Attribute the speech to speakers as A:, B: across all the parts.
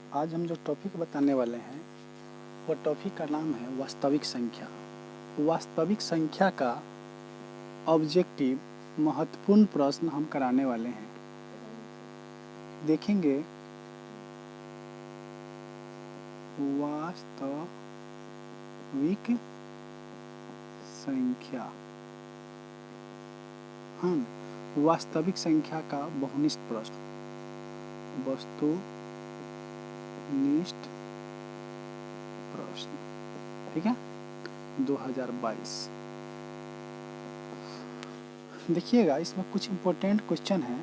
A: आज हम जो टॉपिक बताने वाले हैं वो टॉपिक का नाम है वास्तविक संख्या। वास्तविक संख्या का ऑब्जेक्टिव महत्वपूर्ण प्रश्न हम कराने वाले हैं। देखेंगे वास्तविक संख्या, हम वास्तविक संख्या का बहुनिष्ठ प्रश्न, वस्तुनिष्ठ प्रश्न, ठीक है, 2022। देखिएगा इसमें कुछ इम्पोर्टेंट क्वेश्चन है।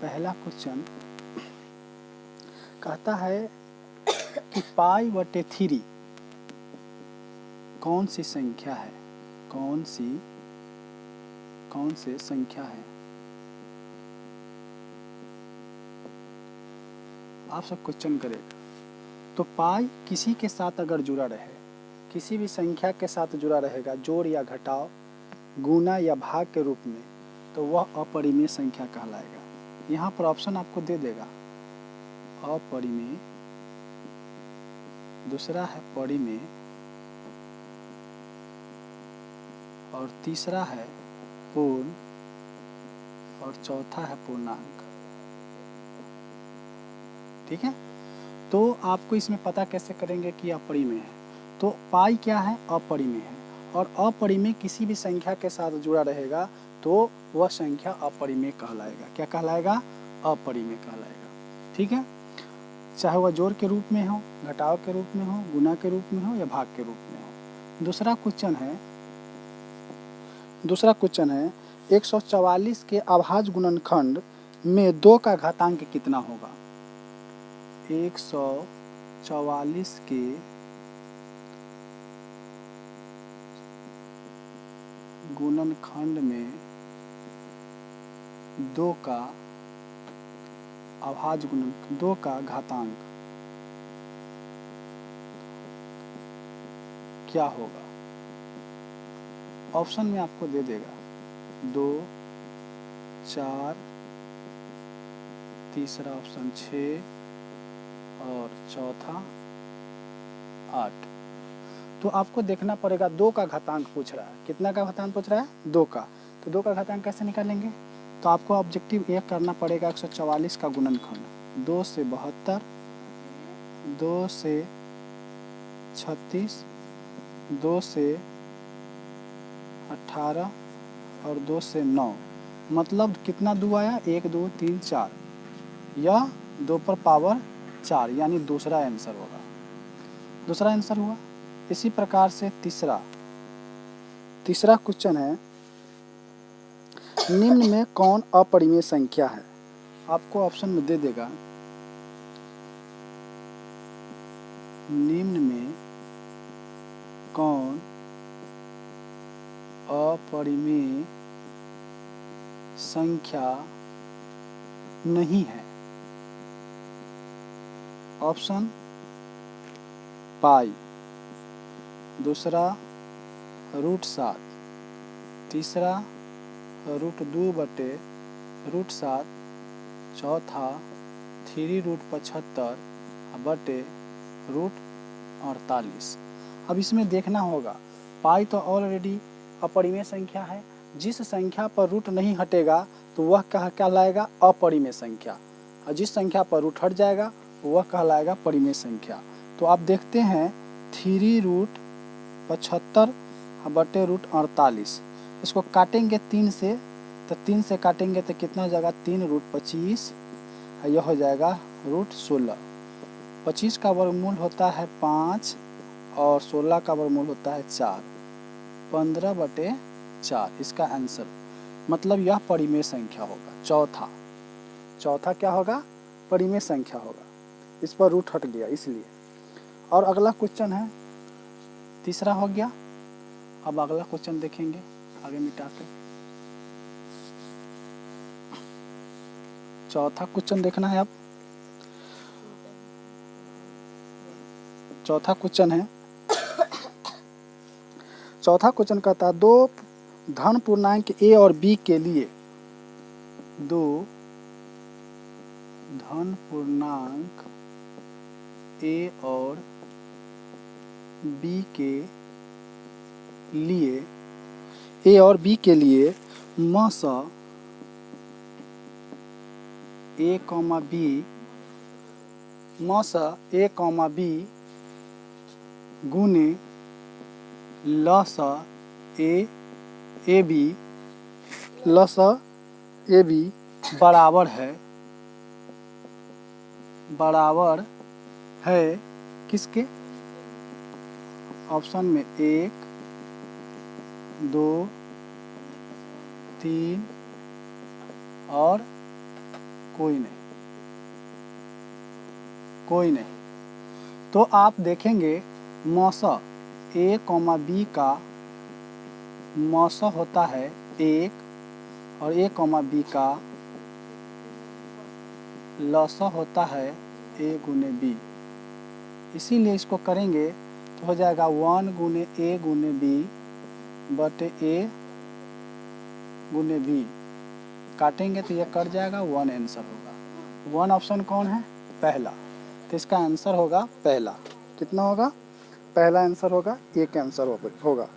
A: पहला क्वेश्चन कहता है कि पाई बटे 3 कौन सी संख्या है, कौन सी संख्या है। आप सब क्वेश्चन करेगा तो पाई किसी के साथ अगर जुड़ा रहे, किसी भी संख्या के साथ जुड़ा रहेगा, जोड़ या घटाव, गुना या भाग के रूप में, तो वह अपरिमेय संख्या कहलाएगा। यहाँ पर ऑप्शन आपको दे देगा, अपरिमेय, दूसरा है परिमेय और तीसरा है पूर्ण और चौथा है पूर्णांक। ठीक है, तो आपको इसमें पता कैसे करेंगे कि अपरिमेय है। तो पाई क्या है, अपरिमेय है, और अपरिमेय किसी भी संख्या के साथ जुड़ा रहेगा तो वह संख्या अपरिमेय कहलाएगा। क्या कहलाएगा, अपरिमेय कहलाएगा। ठीक है, चाहे वह जोड़ के रूप में हो, घटाव के रूप में हो, गुना के रूप में हो या भाग के रूप में हो। दूसरा क्वेश्चन है 144 के अभाज्य गुणनखंड में 2 का घातांक कितना होगा। 144 के गुणनखंड में 2 का अभाज्य गुणनखंड, 2 का घातांक क्या होगा। ऑप्शन में आपको दे देगा 2, 4, तीसरा ऑप्शन 6 और चौथा 8। तो आपको देखना पड़ेगा 2 का घातांक पूछ रहा है। कितना का घातांक पूछ रहा है, 2 का। तो 2 का घातांक कैसे निकालेंगे, तो आपको ऑब्जेक्टिव ये करना पड़ेगा 144 का गुणनखंड 2 से 72, 2 से 36, 2 से 18 और 2 से 9, मतलब कितना 2 आया, 1 2 3 4, या 2 पर पावर 4, यानी दूसरा आंसर होगा, दूसरा आंसर हुआ। इसी प्रकार से तीसरा क्वेश्चन है, निम्न में कौन अपरिमेय संख्या है। आपको ऑप्शन में दे देगा, निम्न में कौन अपरिमेय संख्या नहीं है। ऑप्शन पाई, दूसरा √7, तीसरा √2/√7, चौथा 3√75 बटे √48। अब इसमें देखना होगा, पाई तो ऑलरेडी अपरिमेय संख्या है। जिस संख्या पर रूट नहीं हटेगा तो वह कहलाएगा अपरिमेय संख्या, और जिस संख्या पर रूट हट जाएगा वह कहलाएगा परिमेय संख्या। तो आप देखते हैं 3√75 बटे √48, इसको काटेंगे 3 से, तो 3 से काटेंगे तो कितना हो जाएगा, 3√25, यह हो जाएगा √16। 25 का वर्गमूल होता है 5 और 16 का वर्गमूल होता है 4, 15/4 इसका आंसर, मतलब यह परिमेय संख्या होगा। चौथा क्या होगा, परिमेय संख्या होगा, इस पर रूट हट गया इसलिए। और अगला क्वेश्चन है, तीसरा हो गया। अब अगला क्वेश्चन देखेंगे आगे मिटा कर। चौथा क्वेश्चन देखना है। अब चौथा क्वेश्चन कहता है 2 धन पूर्णांक a और b के लिए 2 धन पूर्णांक ए और बी के लिए मसा ए कॉमा बी गुने लसा ए बी बराबर है किसके? ऑप्शन में 1 2 3 और कोई नहीं। तो आप देखेंगे मौसा ए कॉमा बी का मौसा होता है 1 और ए कॉमा बी का लसा होता है ए गुने बी। इसीलिए इसको करेंगे तो हो जाएगा 1 गुने ए गुने बी बटे ए गुने बी। काटेंगे तो ये कट जाएगा, 1 आंसर होगा। 1 ऑप्शन कौन है? पहला। तो इसका आंसर होगा पहला। कितना होगा? पहला आंसर होगा, एक आंसर होगा।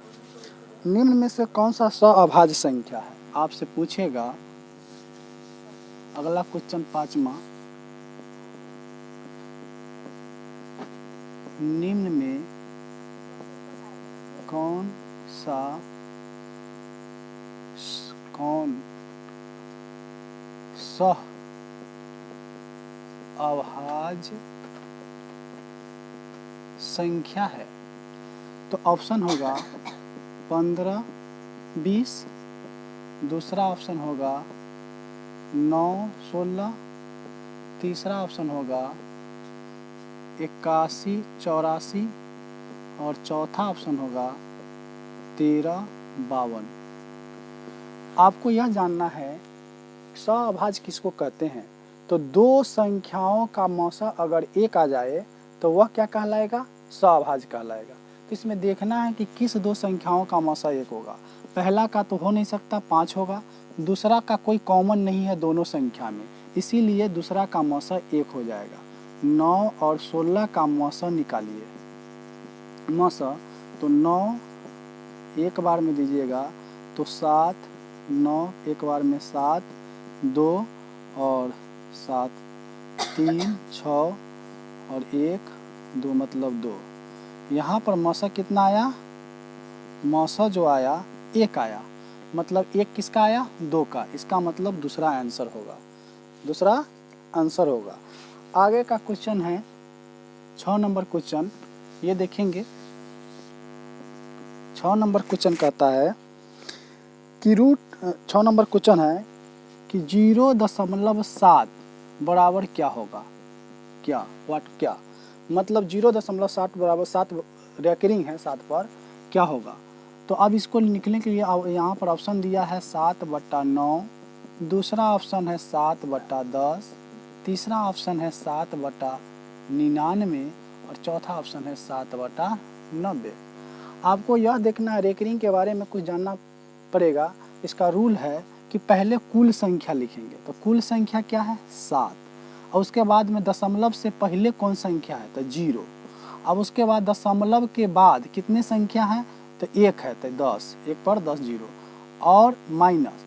A: निम्न में से कौन सा अभाज्य संख्या है? आपसे पूछेगा। अगला क्वेश्चन 5वां, निम्न में कौन सह अभाज्य संख्या है? तो ऑप्शन होगा 15 20, दूसरा ऑप्शन होगा 9 16, तीसरा ऑप्शन होगा 81 84 और चौथा ऑप्शन होगा 13 52। आपको यह जानना है सहअभाज्य किसको कहते हैं। तो दो संख्याओं का मौसा अगर एक आ जाए तो वह क्या कहलाएगा? सहअभाज्य कहलाएगा। तो इसमें देखना है कि किस दो संख्याओं का मौसा एक होगा। पहला का तो हो नहीं सकता, 5 होगा। दूसरा का कोई कॉमन नहीं है दोनों संख्या में, इसीलिए दूसरा का मौसा एक हो जाएगा। 9 और 16 का मौसा निकालिए। मौसा तो 9 एक बार में दीजिएगा तो 7, 9 एक बार में 7, 2 और 7 3 6 और 1 2 मतलब 2। यहाँ पर मौसा कितना आया? मौसा जो आया 1 आया, मतलब 1 किसका आया? 2 का। इसका मतलब दूसरा आंसर होगा। आगे का क्वेश्चन है 6 नंबर क्वेश्चन। ये देखेंगे 6 नंबर क्वेश्चन कहता है कि 6 नंबर क्वेश्चन है कि 0.7 बराबर क्या होगा? क्या मतलब 0.7 बराबर 7 रेकरिंग है 7 पर, क्या होगा? तो अब इसको निकलने के लिए यहाँ पर ऑप्शन दिया है 7/9, दूसरा ऑप्शन है 7/10, तीसरा ऑप्शन है 7/99 और चौथा ऑप्शन है 7/90। आपको यह देखना है, रेकरिंग के बारे में कुछ जानना पड़ेगा। इसका रूल है कि पहले कुल संख्या लिखेंगे। तो कुल संख्या क्या है? 7। और उसके बाद में दशमलव से पहले कौन संख्या है? तो 0। अब उसके बाद दशमलव के बाद कितने संख्या है? तो 1 है, तो 10, 1 पर 10 0। और माइनस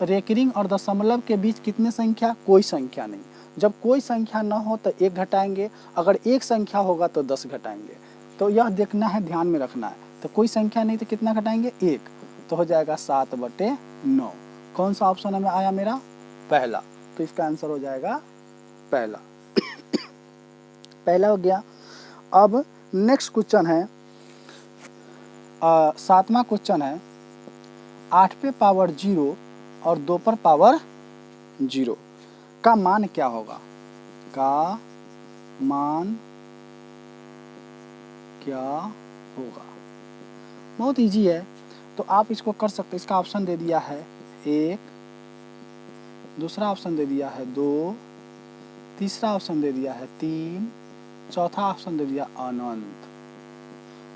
A: रेकरिंग और दशमलव के बीच कितने संख्या? कोई संख्या नहीं। जब कोई संख्या न हो तो 1 घटाएंगे, अगर एक संख्या होगा तो 10 घटाएंगे। तो यह देखना है, ध्यान में रखना है। तो कोई संख्या नहीं तो कितना घटाएंगे? 1। तो हो जाएगा 7/9। कौन सा ऑप्शन हमें आया? मेरा पहला। तो इसका आंसर हो जाएगा पहला। पहला हो गया। अब नेक्स्ट क्वेश्चन है 7वां क्वेश्चन है 8 पे पावर 0 और 2 पर पावर 0 का मान क्या होगा? बहुत इजी है, तो आप इसको कर सकते हैं। इसका ऑप्शन दे दिया है 1, दूसरा ऑप्शन दे दिया है 2, तीसरा ऑप्शन दे दिया है 3, चौथा ऑप्शन दे दिया अनंत।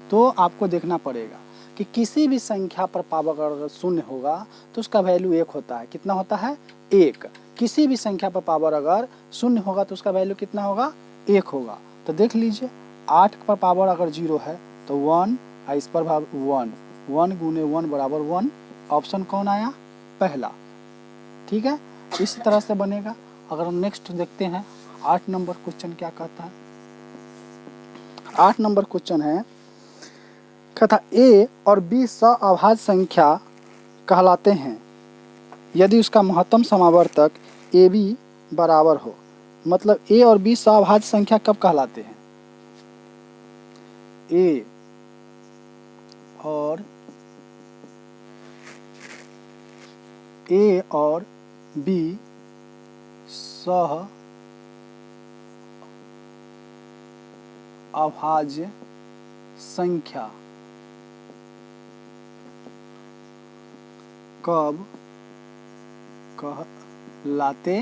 A: तो आपको देखना पड़ेगा कि किसी भी संख्या पर पावर अगर 0 होगा तो उसका वैल्यू 1 होता है। कितना होता है? 1। किसी भी संख्या पर पावर अगर शून्य होगा तो उसका वैल्यू कितना होगा, 1 होगा। तो देख लीजिए 8 पर पावर अगर 0 है तो 1, इस पर 1, 1 गुने 1 बराबर 1। ऑप्शन कौन आया, पहला। ठीक है, इसी तरह से बनेगा। अगर हम नेक्स्ट देखते हैं 8 नंबर क्वेश्चन क्या कहता है। 8 नंबर क्वेश्चन है, कहता ए और बी सअभाज्य संख्या कहलाते हैं यदि उसका महत्तम समावर्तक ए बी बराबर हो। मतलब ए और बी सअभाज्य संख्या कब कहलाते हैं, ए और बी सअभाज्य संख्या कब कहलाते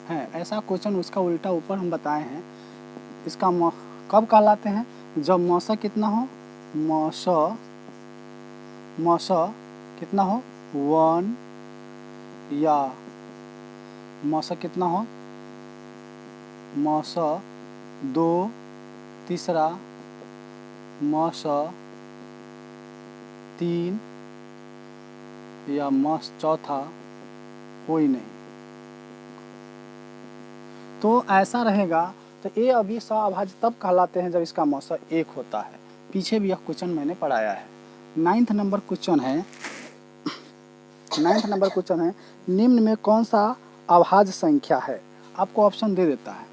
A: हैं। ऐसा क्वेश्चन उसका उल्टा ऊपर हम बताए हैं। इसका कब कहलाते हैं, जब मौसा कितना हो, मौसा कितना हो 1 या मौसा कितना हो, मौसा 2, तीसरा मौसा 3 या चौथा कोई नहीं। तो ऐसा रहेगा। तो ए और बी सअभाज्य तब कहलाते हैं जब इसका मौसा 1 होता है। पीछे भी यह क्वेश्चन मैंने पढ़ाया है। 9th नंबर क्वेश्चन है, निम्न में कौन सा अभाज्य संख्या है। आपको ऑप्शन दे देता है,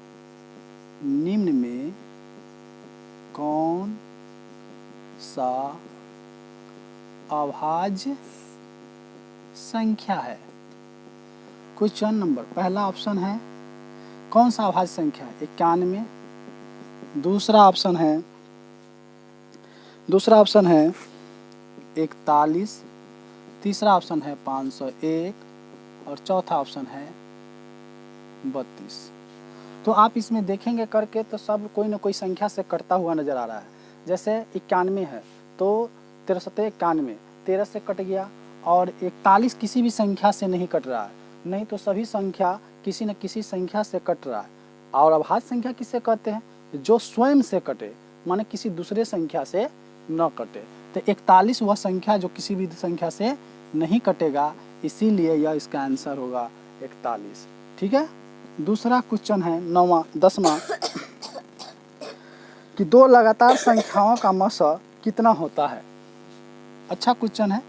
A: निम्न में कौन सा अभाज्य संख्या है। क्वेश्चन नंबर पहला ऑप्शन है कौन सा अभाज्य संख्या है, 91। दूसरा ऑप्शन है 41। तीसरा ऑप्शन है 501 और चौथा ऑप्शन है 32। तो आप इसमें देखेंगे करके तो सब कोई ना कोई संख्या से कटता हुआ नजर आ रहा है। जैसे 91 है तो 63 91, 13 से कट गया, और 41 किसी भी संख्या से नहीं कट रहा है, नहीं तो सभी संख्या किसी न किसी संख्या से कट रहा है। और अभाज्य संख्या किससे कहते हैं, जो स्वयं से कटे, माने किसी दूसरे संख्या से न कटे। तो 41 वह संख्या जो किसी भी संख्या से नहीं कटेगा, इसीलिए यह इसका आंसर होगा 41। ठीक है। दूसरा क्वेश्चन है 10वां कि दो लगातार संख्याओं का मौसा कितना होता है। अच्छा क्वेश्चन है,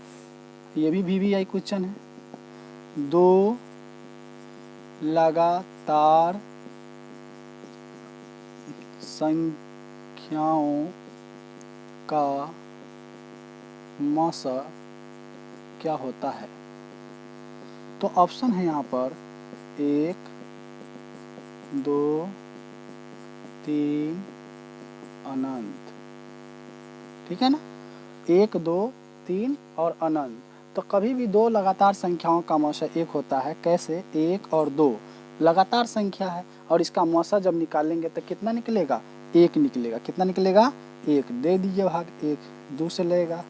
A: ये भी VVI क्वेश्चन है। दो लगातार संख्याओं का मौसा क्या होता है। तो ऑप्शन है यहाँ पर 1 2 3 अनंत। ठीक है ना, 1 2 3 और अनंत। तो कभी भी दो लगातार संख्याओं का मौसा 1 होता है। कैसे, 1 और 2 लगातार संख्या है और इसका मौसा जब निकालेंगे तो कितना निकलेगा, 1 निकलेगा। कितना निकलेगा, 1। दे दीजिए भाग, 1 2 से लगेगा,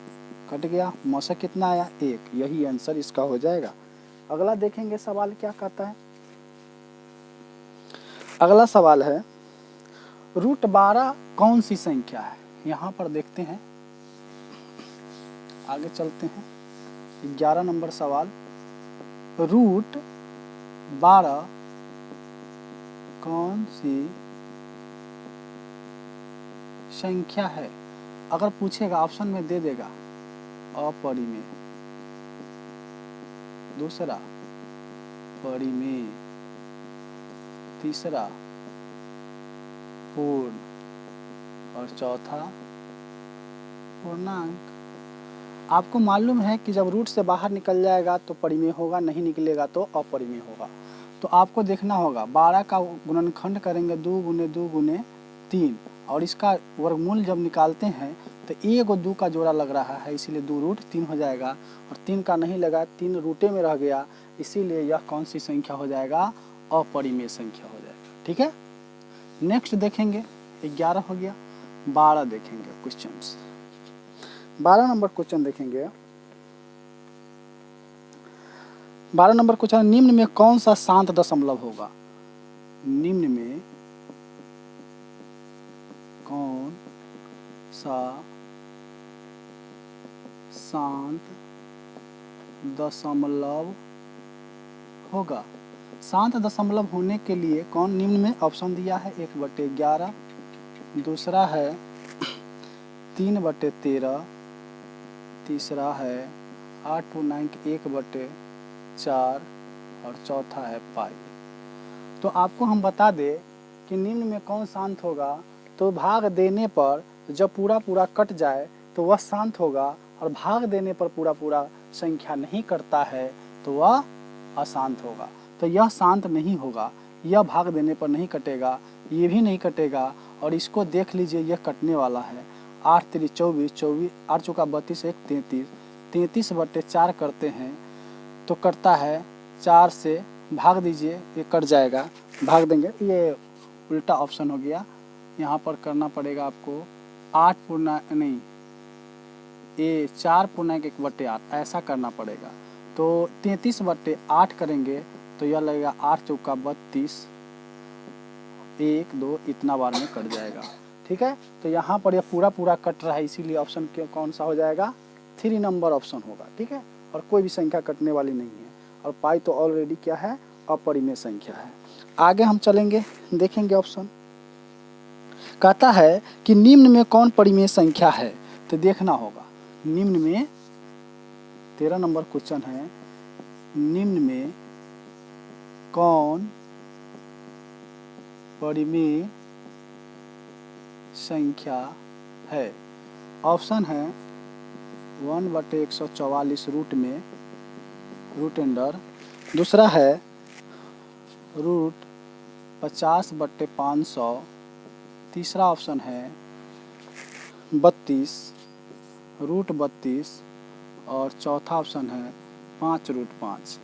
A: कट गया, मौसा कितना आया, 1। यही आंसर इसका हो जाएगा। अगला देखेंगे सवाल क्या कहता है। अगला सवाल है √12 कौन सी संख्या है। यहाँ पर देखते हैं, आगे चलते हैं। 11 नंबर सवाल, √12 कौन सी संख्या है। अगर पूछेगा ऑप्शन में दे देगा अपरिमेय, दूसरा परिमेय, तीसरा पूर्ण और चौथा पूर्णांक। आपको मालूम है कि जब रूट से बाहर निकल जाएगा तो परिमेय होगा, नहीं निकलेगा तो अपरिमेय होगा। तो आपको देखना होगा 12 का गुणनखंड करेंगे 2 गुने 2 गुने 3, और इसका वर्गमूल जब निकालते हैं तो 1 और 2 का जोड़ा लग रहा है, इसीलिए 2√3 हो जाएगा। और 3 का नहीं लगा, 3 रूटे में रह गया, इसीलिए यह कौन सी संख्या हो जाएगा, अपरिमेय संख्या हो जाएगा। ठीक है। नेक्स्ट देखेंगे, 11 हो गया, 12 देखेंगे क्वेश्चंस। 12 नंबर क्वेश्चन देखेंगे, 12 नंबर क्वेश्चन, निम्न में कौन सा शांत दशमलव होगा? निम्न में कौन सा शांत दशमलव होगा? शांत दशमलव होने के लिए कौन निम्न में ऑप्शन दिया है? 1/11, दूसरा है 3/13, तीसरा है 8/1/4 और चौथा है पाई। तो आपको हम बता दें कि निम्न में कौन शांत होगा, तो भाग देने पर जब पूरा पूरा कट जाए तो वह शांत होगा, और भाग देने पर पूरा पूरा संख्या नहीं करता है तो वह अशांत होगा। तो यह शांत नहीं होगा, यह भाग देने पर नहीं कटेगा, ये भी नहीं कटेगा, और इसको देख लीजिए यह कटने वाला है। 8 3 24, 24 8 चौका 32, 1 33, 33/4 करते हैं तो करता है 4 से भाग दीजिए, ये कट जाएगा, भाग देंगे, ये उल्टा ऑप्शन हो गया। यहाँ पर करना पड़ेगा आपको 8 पूर्णांक नहीं, ये 4/1/8 ऐसा करना पड़ेगा। तो 33/8 करेंगे तो यह लगेगा 8 चौका 32, 1 2 इतना बार में कट जाएगा। ठीक है, तो यहाँ पर यह पूरा पूरा कट रहा है, इसीलिए ऑप्शन कौन सा हो जाएगा? 3 नंबर ऑप्शन होगा। ठीक है, और कोई भी संख्या कटने वाली नहीं है, और पाई तो ऑलरेडी क्या है? अपरिमेय संख्या है। आगे हम चलेंगे, देखेंगे ऑप्शन। कहता है कि निम्न में कौन परिमेय संख्या है? तो देखना होगा, निम्न में 13 नंबर क्वेश्चन है, निम्न में कौन परिमेय संख्या है? ऑप्शन है 1/144 रूट में, रूट अंडर, दूसरा है रूट 50/500, तीसरा ऑप्शन है 32 रूट 32, और चौथा ऑप्शन है 5√5।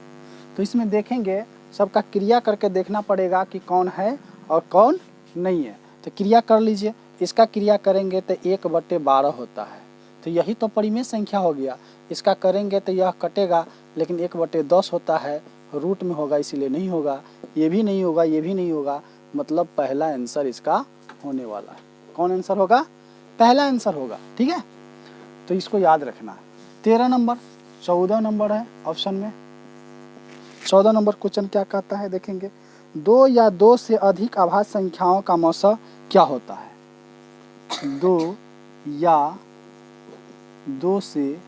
A: तो इसमें देखेंगे, सबका क्रिया करके देखना पड़ेगा कि कौन है और कौन नहीं है। तो क्रिया कर लीजिए, इसका क्रिया करेंगे तो 1/12 होता है, तो यही तो परिमेय संख्या हो गया। इसका करेंगे तो यह कटेगा, लेकिन 1/10 होता है, रूट में होगा इसीलिए नहीं होगा, ये भी नहीं होगा, ये भी नहीं होगा, मतलब पहला आंसर इसका होने वाला है। कौन आंसर होगा? पहला आंसर होगा। ठीक है, तो इसको याद रखना है। 13 नंबर, 14 नंबर है ऑप्शन में। 14 नंबर क्वेश्चन क्या कहता है, देखेंगे। 2 या 2 से अधिक अभाज्य संख्याओं का मौसा क्या होता है? 2 या 2 से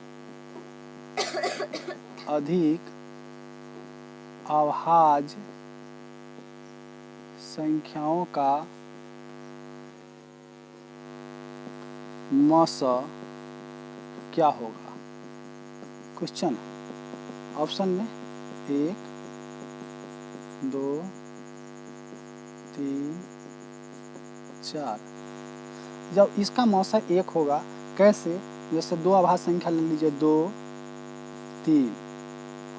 A: अधिक अभाज्य संख्याओं का मौसा क्या होगा? क्वेश्चन ऑप्शन में 1 2 3 4। जब इसका मौसा 1 होगा, कैसे? जैसे 2 अभाज्य संख्या ले लीजिए, 2 3,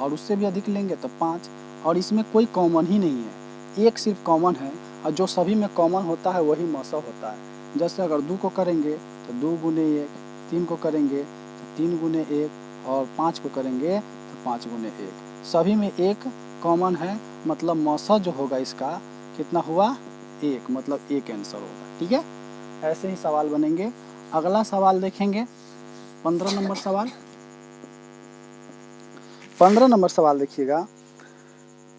A: और उससे भी अधिक लेंगे तो 5, और इसमें कोई कॉमन ही नहीं है, 1 सिर्फ कॉमन है, और जो सभी में कॉमन होता है वही मौसा होता है। जैसे अगर 2 को करेंगे तो 2 गुने 1, 3 को करेंगे तो 3 गुने 1, और 5 को करेंगे तो 5 गुने 1, सभी में 1 कॉमन है, मतलब मौसा जो होगा इसका कितना हुआ? 1, मतलब 1 आंसर होगा। ठीक है, ऐसे ही सवाल बनेंगे। अगला सवाल देखेंगे, 15 नंबर सवाल। 15 नंबर सवाल देखिएगा।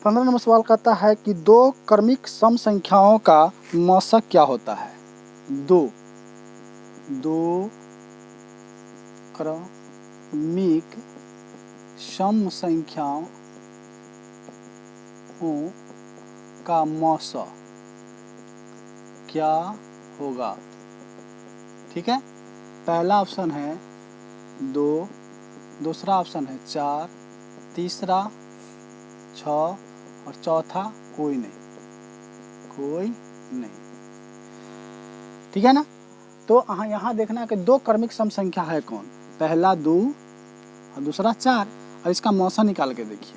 A: 15 नंबर सवाल कहता है कि 2 क्रमिक सम संख्याओं का मौसा क्या होता है? 2 क्रमिक सम संख्याओं का मौसा क्या होगा? ठीक है, पहला ऑप्शन है 2, दूसरा ऑप्शन है 4, तीसरा 6, और चौथा कोई नहीं। ठीक है ना? तो यहाँ देखना कि 2 क्रमिक सम संख्या है कौन? पहला 2 और दूसरा 4, और इसका मौसा निकाल के देखिए,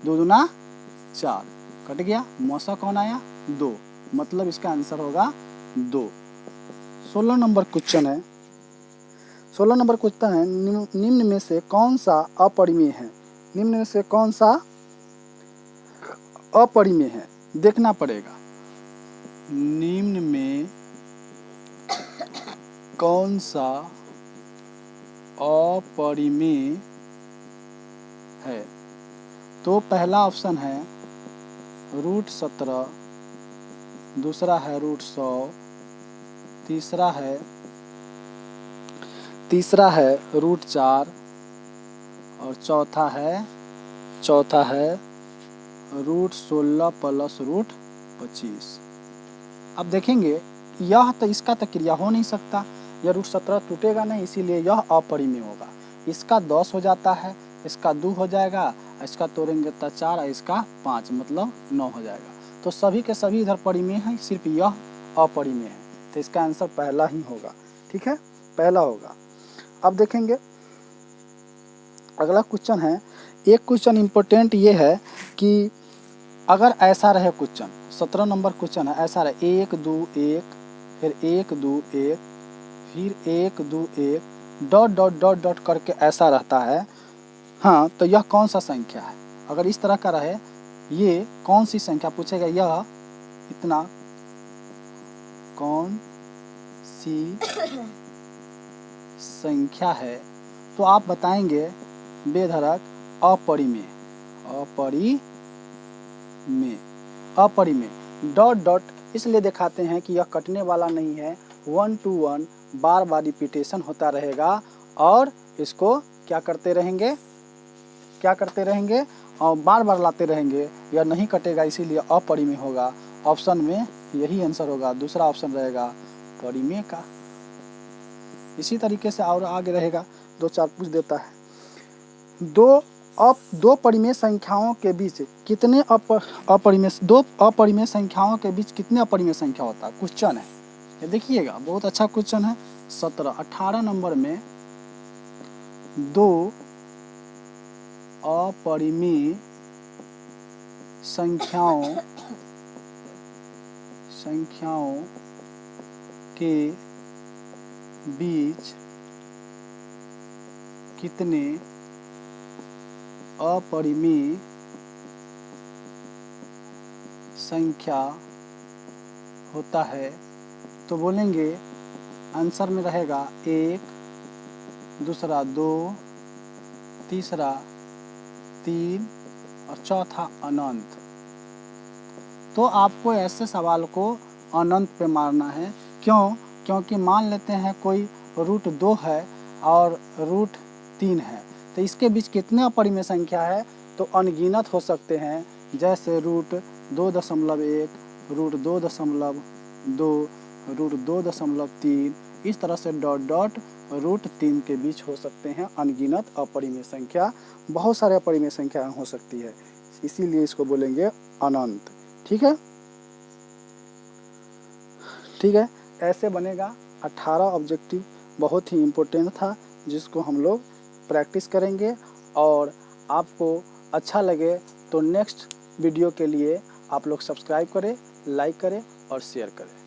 A: 2 दूना 4, कट गया, मौसा कौन आया? 2, मतलब इसका आंसर होगा 2। 16 नंबर क्वेश्चन है। 16 नंबर क्वेश्चन है, निम्न में से कौन सा अपरिमेय है? निम्न में से कौन सा अपरिमेय है, देखना पड़ेगा निम्न में कौन सा अपरिमेय है। तो पहला ऑप्शन है √17, दूसरा है √100, तीसरा है √4 और चौथा है √16 प्लस √25। अब देखेंगे यह तो इसका तो क्रिया हो नहीं सकता, यह √17 टूटेगा नहीं, इसीलिए यह अपरिमेय होगा। इसका 10 हो जाता है, इसका 2 हो जाएगा, इसका तोड़ेंगे तो 4 और इसका 5 मतलब 9 हो जाएगा। तो सभी के सभी इधर परिमेय हैं, सिर्फ यह अपरिमेय है, तो इसका आंसर पहला ही होगा। ठीक है, पहला होगा। अब देखेंगे अगला क्वेश्चन है। एक क्वेश्चन इम्पोर्टेंट ये है कि अगर ऐसा रहे क्वेश्चन, 17 नंबर क्वेश्चन है, ऐसा रहे 1 2 1 फिर 1 2 1 फिर 1 2 1 डॉट डॉट डॉट डॉट करके ऐसा रहता है। हाँ, तो यह कौन सा संख्या है। अगर इस तरह का रहे, ये कौन सी संख्या पूछेगा, यह इतना कौन सी संख्या है, तो आप बताएंगे बेधड़क अपरिमेय। डॉट डॉट इसलिए दिखाते हैं कि यह कटने वाला नहीं है, 1 to 1 बार बार रिपीटेशन होता रहेगा और इसको क्या करते रहेंगे और बार बार लाते रहेंगे, यह नहीं कटेगा, इसीलिए अपरिमेय होगा। ऑप्शन में यही आंसर होगा, दूसरा ऑप्शन रहेगा परिमेय का। इसी तरीके से और आगे रहेगा, 2-4 पूछ देता है। दो परिमेय संख्याओं के बीच कितने दो अपरिमेय संख्याओं के बीच कितने अपरिमेय संख्या होता है, क्वेश्चन है ये। देखिएगा बहुत अच्छा क्वेश्चन है। 18 नंबर में 2 अपरिमेय संख्याओं के बीच कितने अपरिमेय संख्या होता है। तो बोलेंगे आंसर में रहेगा 1, दूसरा 2, तीसरा 3 और चौथा अनंत। तो आपको ऐसे सवाल को अनंत पे मारना है। क्योंकि मान लेते हैं कोई √2 है और √3 है, तो इसके बीच कितने अपरिमेय संख्या है, तो अनगिनत हो सकते हैं। जैसे √2.1, √2.2, √2.3, इस तरह से डॉट डॉट √3 के बीच हो सकते हैं अनगिनत अपरिमेय संख्या। बहुत सारे अपरिमेय संख्या हो सकती है, इसीलिए इसको बोलेंगे अनंत। ठीक है, ऐसे बनेगा। 18 ऑब्जेक्टिव बहुत ही इम्पोर्टेंट था, जिसको हम लोग प्रैक्टिस करेंगे। और आपको अच्छा लगे तो नेक्स्ट वीडियो के लिए आप लोग सब्सक्राइब करें, लाइक करें और शेयर करें।